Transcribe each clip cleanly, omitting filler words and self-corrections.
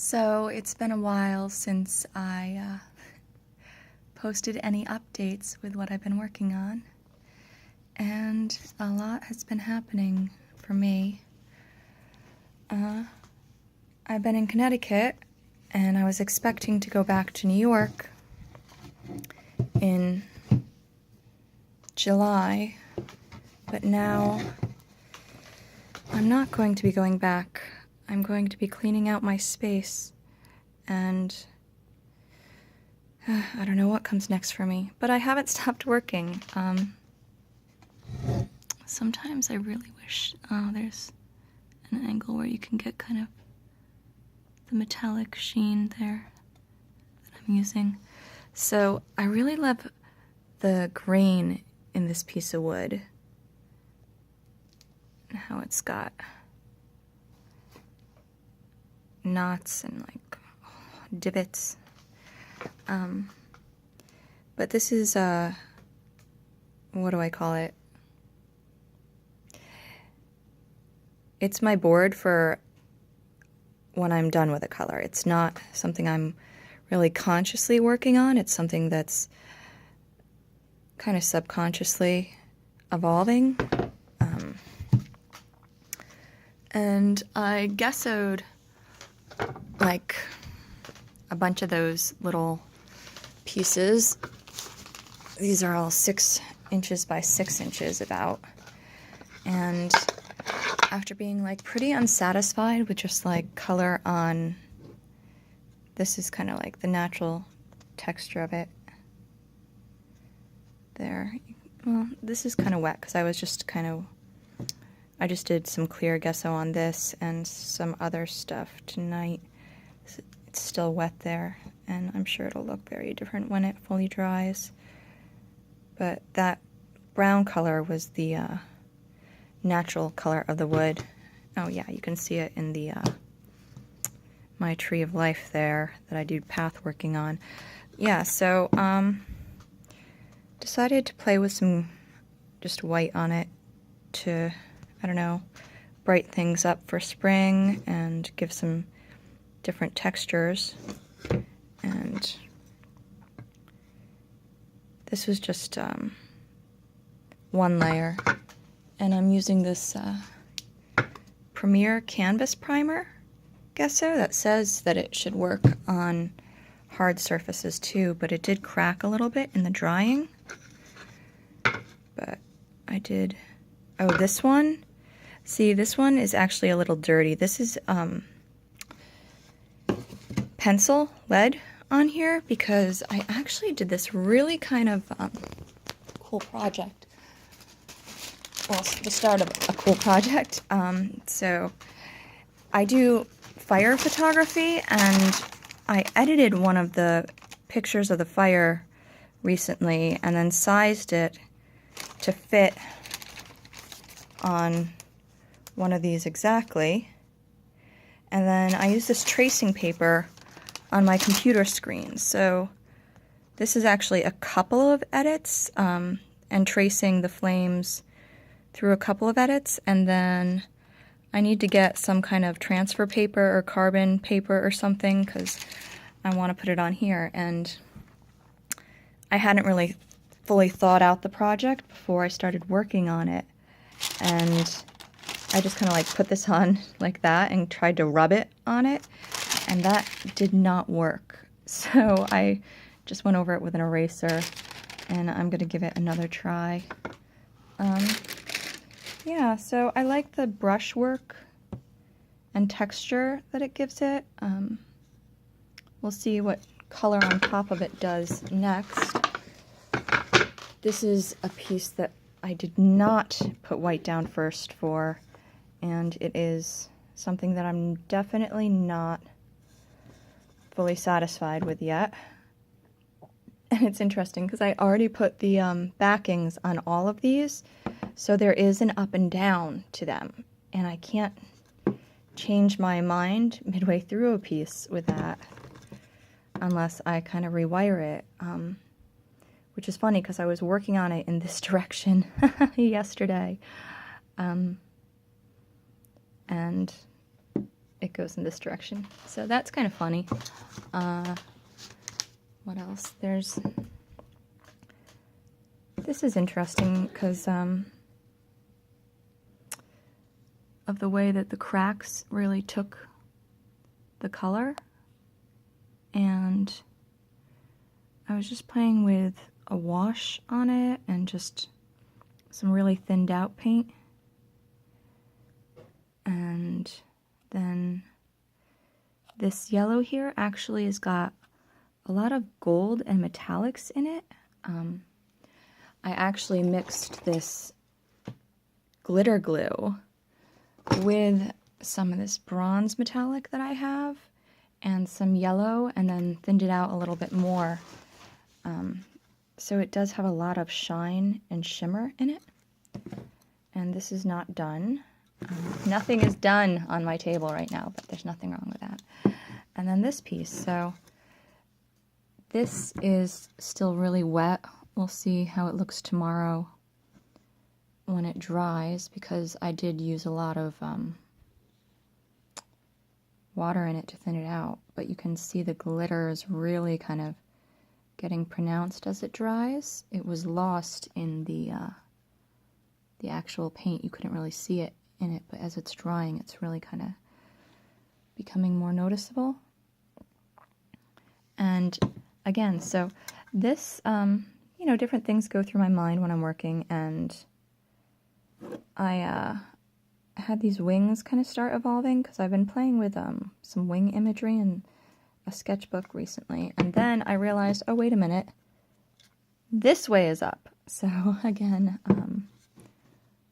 So it's been a while since I posted any updates with what I've been working on, and a lot has been happening for me. I've been in Connecticut, and I was expecting to go back to New York in July, but now I'm not going to be going back. I'm going to be cleaning out my space, and I don't know what comes next for me, but I haven't stopped working. Sometimes I really wish there's an angle where you can get kind of the metallic sheen there that I'm using. So I really love the grain in this piece of wood and how it's got knots and like divots. But this is what do I call it? It's my board for when I'm done with a color. It's not something I'm really consciously working on. It's something that's kind of subconsciously evolving. And I gesso'ed like a bunch of those little pieces. These are all 6 inches by 6 inches about. And after being like pretty unsatisfied with just like color on, this is kind of like the natural texture of it. There. Well, this is kind of wet because I just did some clear gesso on this and some other stuff tonight. It's still wet there, and I'm sure it'll look very different when it fully dries. But that brown color was the natural color of the wood. Oh yeah, you can see it in the my tree of life there that I do path working on. Yeah, so decided to play with some just white on it to, I don't know, bright things up for spring and give some different textures. And this was just one layer, and I'm using this Premier Canvas Primer gesso that says that it should work on hard surfaces too, but it did crack a little bit in the drying. But I did, oh, this one, see, this one is actually a little dirty. This is pencil lead on here because I actually did this really kind of cool project. Well, the start of a cool project. So I do fire photography, and I edited one of the pictures of the fire recently and then sized it to fit on one of these exactly. And then I used this tracing paper on my computer screen. So this is actually a couple of edits, and tracing the flames through a couple of edits, and then I need to get some kind of transfer paper or carbon paper or something because I want to put it on here. And I hadn't really fully thought out the project before I started working on it, and I just kind of like put this on like that and tried to rub it on it, and that did not work. So I just went over it with an eraser, and I'm going to give it another try. Yeah, so I like the brushwork and texture that it gives it. We'll see what color on top of it does next. This is a piece that I did not put white down first for, and it is something that I'm definitely not fully satisfied with yet. And it's interesting because I already put the backings on all of these, so there is an up and down to them, and I can't change my mind midway through a piece with that unless I kind of rewire it, which is funny because I was working on it in this direction yesterday, and it goes in this direction. So that's kind of funny. What else? This is interesting because of the way that the cracks really took the color. And I was just playing with a wash on it and just some really thinned out paint. And then this yellow here actually has got a lot of gold and metallics in it. I actually mixed this glitter glue with some of this bronze metallic that I have and some yellow, and then thinned it out a little bit more. So it does have a lot of shine and shimmer in it. And this is not done. Nothing is done on my table right now, but there's nothing wrong with that. And then this piece, so this is still really wet. We'll see how it looks tomorrow when it dries, because I did use a lot of water in it to thin it out, but you can see the glitter is really kind of getting pronounced as it dries. It was lost in the actual paint. You couldn't really see it in it, but as it's drying, it's really kind of becoming more noticeable. And again, so this, you know, different things go through my mind when I'm working, and I had these wings kind of start evolving because I've been playing with some wing imagery in a sketchbook recently, and then I realized, oh, wait a minute, this way is up. So again,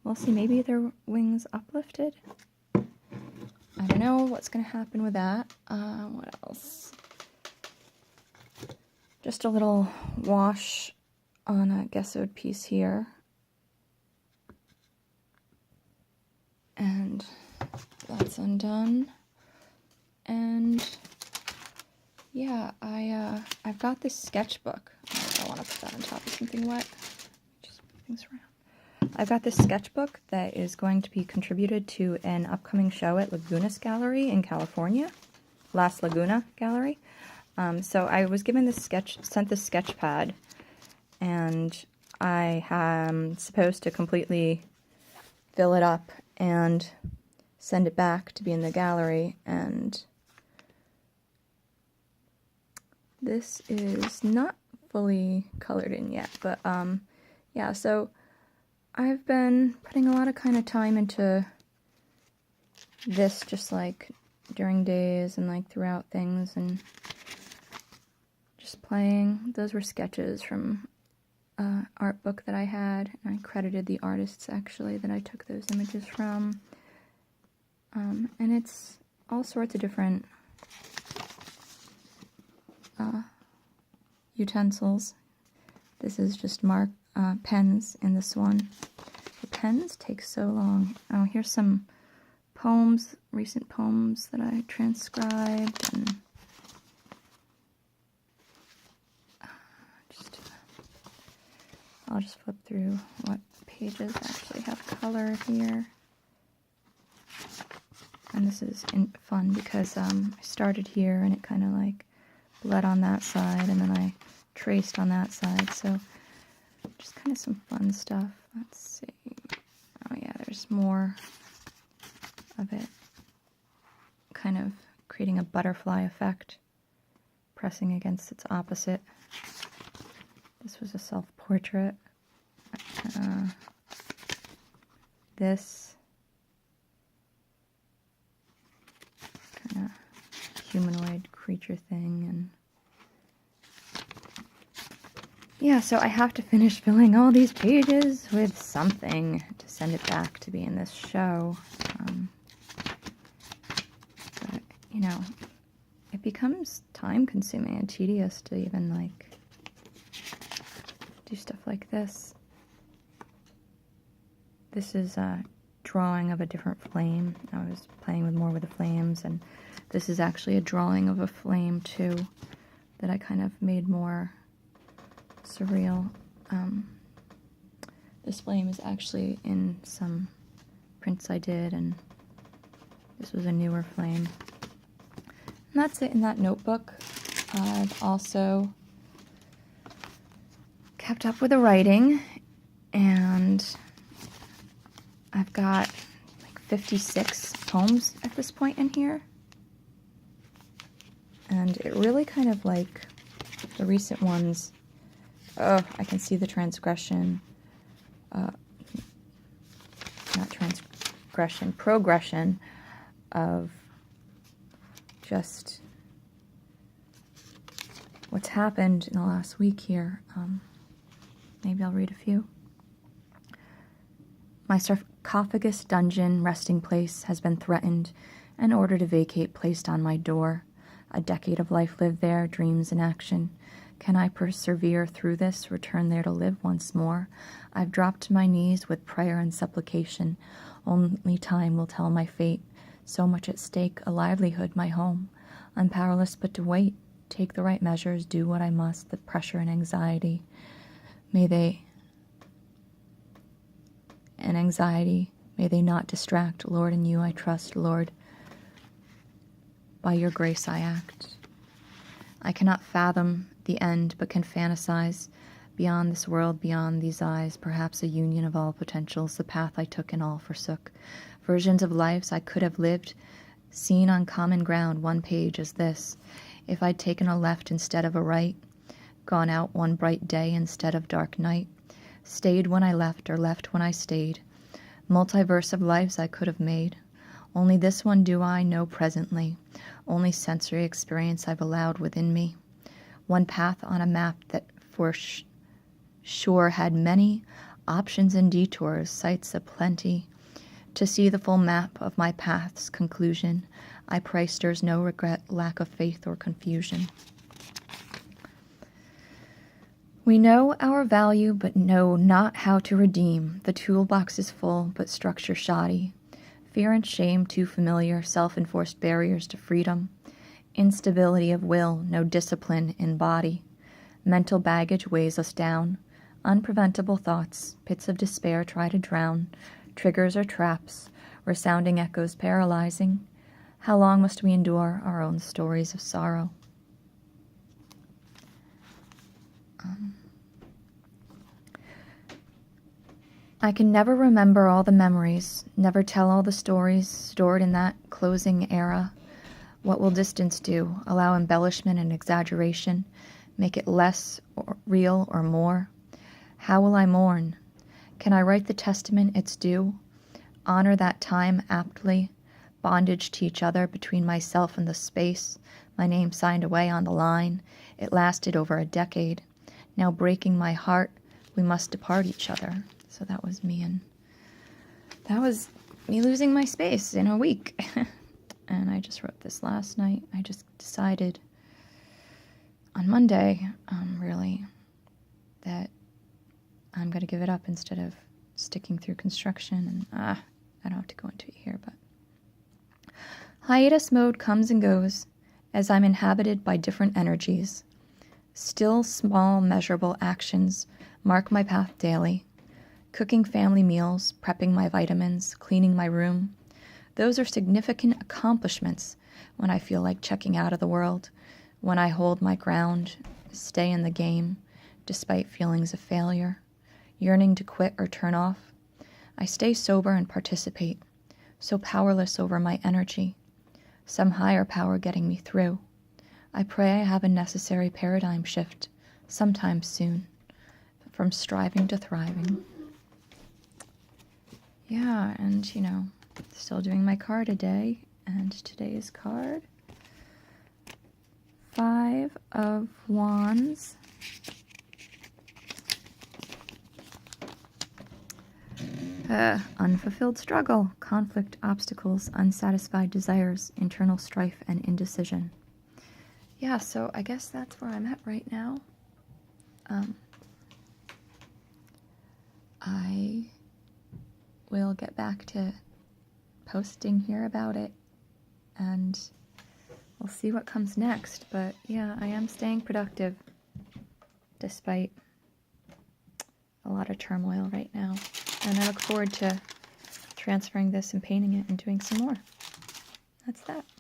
we'll see, maybe their wings uplifted. I don't know what's going to happen with that. What else? Just a little wash on a gesso'ed piece here. And that's undone. And yeah, I've got this sketchbook. I want to put that on top of something wet. Just move things around. I've got this sketchbook that is going to be contributed to an upcoming show at Lagunas Gallery in California. Las Laguna Gallery. So I was given this sent this sketch pad, and I am supposed to completely fill it up and send it back to be in the gallery. And this is not fully colored in yet, but yeah, so I've been putting a lot of kind of time into this, just like during days and like throughout things, and just playing. Those were sketches from art book that I had, and I credited the artists actually that I took those images from. And it's all sorts of different utensils. This is just pens in this one. The pens take so long. Oh, here's some poems, recent poems that I transcribed, and I'll just flip through what pages actually have color here. And this is fun because I started here and it kind of like bled on that side, and then I traced on that side. So just kind of some fun stuff. Let's see. Oh yeah, there's more of it. Kind of creating a butterfly effect, pressing against its opposite. This was a self-portrait. This kind of humanoid creature thing, and yeah, so I have to finish filling all these pages with something to send it back to be in this show. But, you know, it becomes time-consuming and tedious to even, like, do stuff like this. This is a drawing of a different flame. I was playing with more with the flames, and this is actually a drawing of a flame too that I kind of made more surreal. This flame is actually in some prints I did, and This was a newer flame. And that's it in that notebook. I've also kept up with the writing, and I've got like 56 poems at this point in here. And it really kind of like the recent ones. Oh, I can see the transgression. Not transgression, progression of just what's happened in the last week here. Maybe I'll read a few. My sarcophagus dungeon resting place has been threatened, an order to vacate placed on my door. A decade of life lived there, dreams in action. Can I persevere through this, return there to live once more? I've dropped to my knees with prayer and supplication. Only time will tell my fate. So much at stake, a livelihood, my home. I'm powerless but to wait, take the right measures, do what I must, the pressure and anxiety. May they not distract. Lord, in you I trust, Lord. By your grace I act. I cannot fathom the end, but can fantasize. Beyond this world, beyond these eyes, perhaps a union of all potentials, the path I took and all forsook. Versions of lives I could have lived, seen on common ground, one page is this. If I'd taken a left instead of a right, gone out one bright day instead of dark night, stayed when I left or left when I stayed, multiverse of lives I could have made. Only this one do I know presently, only sensory experience I've allowed within me. One path on a map that for sure had many options and detours, sights aplenty. To see the full map of my path's conclusion, I pray stirs no regret, lack of faith, or confusion. We know our value, but know not how to redeem. The toolbox is full, but structure shoddy. Fear and shame too familiar, self-enforced barriers to freedom. Instability of will, no discipline in body. Mental baggage weighs us down. Unpreventable thoughts, pits of despair try to drown. Triggers or traps, resounding echoes paralyzing. How long must we endure our own stories of sorrow? I can never remember all the memories, never tell all the stories stored in that closing era. What will distance do? Allow embellishment and exaggeration? Make it less or real or more? How will I mourn? Can I write the testament it's due? Honor that time aptly? Bondage to each other between myself and the space? My name signed away on the line. It lasted over a decade. Now breaking my heart, we must depart each other. So that was me, and that was me losing my space in a week. And I just wrote this last night. I just decided on Monday, really, that I'm going to give it up instead of sticking through construction. And I don't have to go into it here, but hiatus mode comes and goes as I'm inhabited by different energies. Still small, measurable actions mark my path daily. Cooking family meals, prepping my vitamins, cleaning my room. Those are significant accomplishments when I feel like checking out of the world, when I hold my ground, stay in the game, despite feelings of failure, yearning to quit or turn off. I stay sober and participate, so powerless over my energy, some higher power getting me through. I pray I have a necessary paradigm shift, sometime soon, from striving to thriving. Yeah, and, still doing my card a day, and today's card, 5 of Wands. Unfulfilled struggle, conflict, obstacles, unsatisfied desires, internal strife, and indecision. Yeah, so I guess that's where I'm at right now. I will get back to posting here about it, and we'll see what comes next. But yeah, I am staying productive despite a lot of turmoil right now, and I look forward to transferring this and painting it and doing some more. that's that.